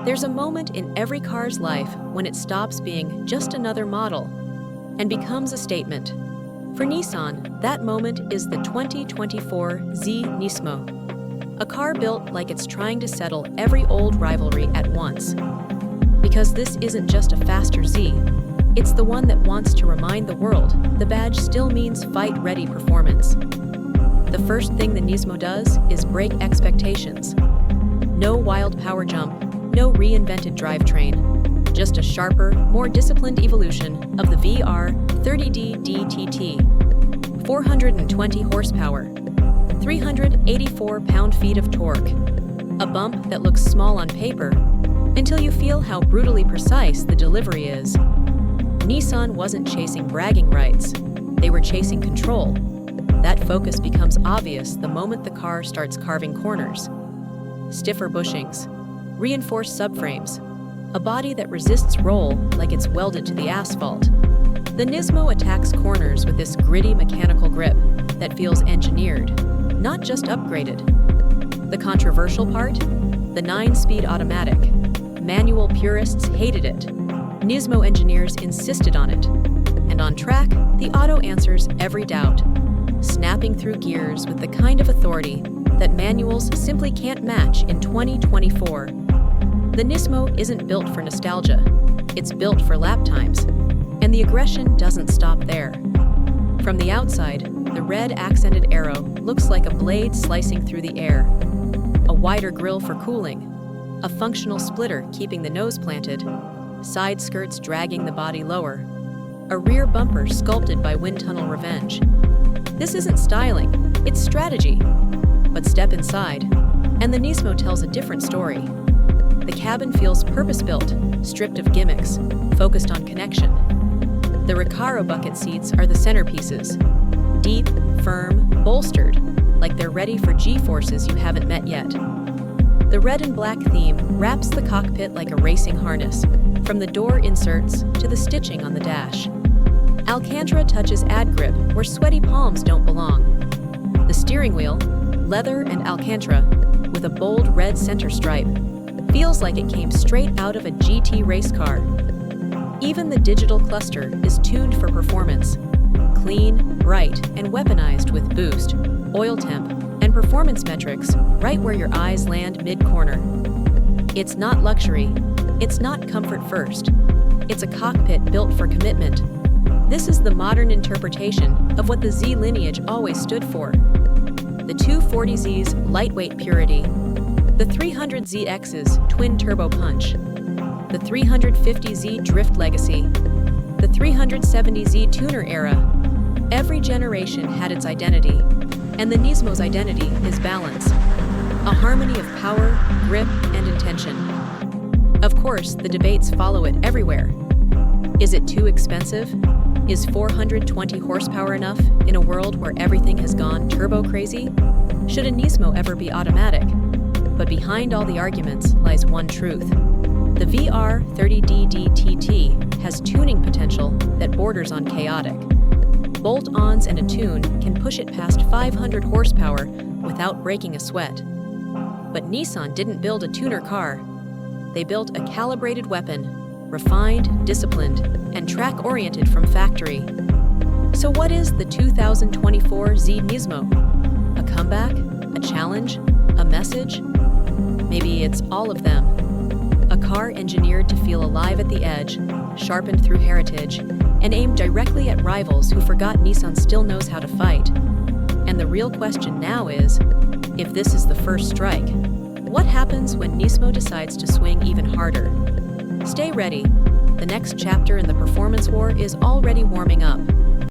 There's a moment in every car's life when it stops being just another model and becomes a statement. For Nissan, that moment is the 2024 Z NISMO, a car built like it's trying to settle every old rivalry at once. Because this isn't just a faster Z, it's the one that wants to remind the world the badge still means fight-ready performance. The first thing the Nismo does is break expectations. No wild power jump, no reinvented drivetrain, just a sharper, more disciplined evolution of the VR30D DTT. 420 horsepower, 384 pound-feet of torque, a bump that looks small on paper until you feel how brutally precise the delivery is. Nissan wasn't chasing bragging rights, they were chasing control. That focus becomes obvious the moment the car starts carving corners. Stiffer bushings, reinforced subframes, a body that resists roll like it's welded to the asphalt. The Nismo attacks corners with this gritty mechanical grip that feels engineered, not just upgraded. The controversial part? The 9-speed automatic. Manual purists hated it. Nismo engineers insisted on it. And on track, the auto answers every doubt, snapping through gears with the kind of authority that manuals simply can't match in 2024. The Nismo isn't built for nostalgia, it's built for lap times, and the aggression doesn't stop there. From the outside, the red accented aero looks like a blade slicing through the air. A wider grille for cooling, a functional splitter keeping the nose planted, side skirts dragging the body lower, a rear bumper sculpted by wind tunnel revenge. This isn't styling, it's strategy. But step inside, and the Nismo tells a different story. The cabin feels purpose-built, stripped of gimmicks, focused on connection. The Recaro bucket seats are the centerpieces. Deep, firm, bolstered, like they're ready for G-forces you haven't met yet. The red and black theme wraps the cockpit like a racing harness, from the door inserts to the stitching on the dash. Alcantara touches ad grip where sweaty palms don't belong. The steering wheel, leather and Alcantara, with a bold red center stripe, feels like it came straight out of a GT race car. Even the digital cluster is tuned for performance. Clean, bright, and weaponized with boost, oil temp, and performance metrics right where your eyes land mid-corner. It's not luxury, it's not comfort first. It's a cockpit built for commitment. This is the modern interpretation of what the Z lineage always stood for. The 240Z's lightweight purity, the 300ZX's twin turbo punch, the 350Z drift legacy, the 370Z tuner era. Every generation had its identity, and the Nismo's identity is balance, a harmony of power, grip, and intention. Of course, the debates follow it everywhere. Is it too expensive? Is 420 horsepower enough in a world where everything has gone turbo crazy? Should a Nismo ever be automatic? But behind all the arguments lies one truth. The VR30D DTT has tuning potential that borders on chaotic. Bolt-ons and a tune can push it past 500 horsepower without breaking a sweat. But Nissan didn't build a tuner car. They built a calibrated weapon, refined, disciplined, and track-oriented from factory. So what is the 2024 Z NISMO? A comeback? A challenge? A message? Maybe it's all of them. A car engineered to feel alive at the edge, sharpened through heritage, and aimed directly at rivals who forgot Nissan still knows how to fight. And the real question now is, if this is the first strike, what happens when Nismo decides to swing even harder? Stay ready. The next chapter in the performance war is already warming up.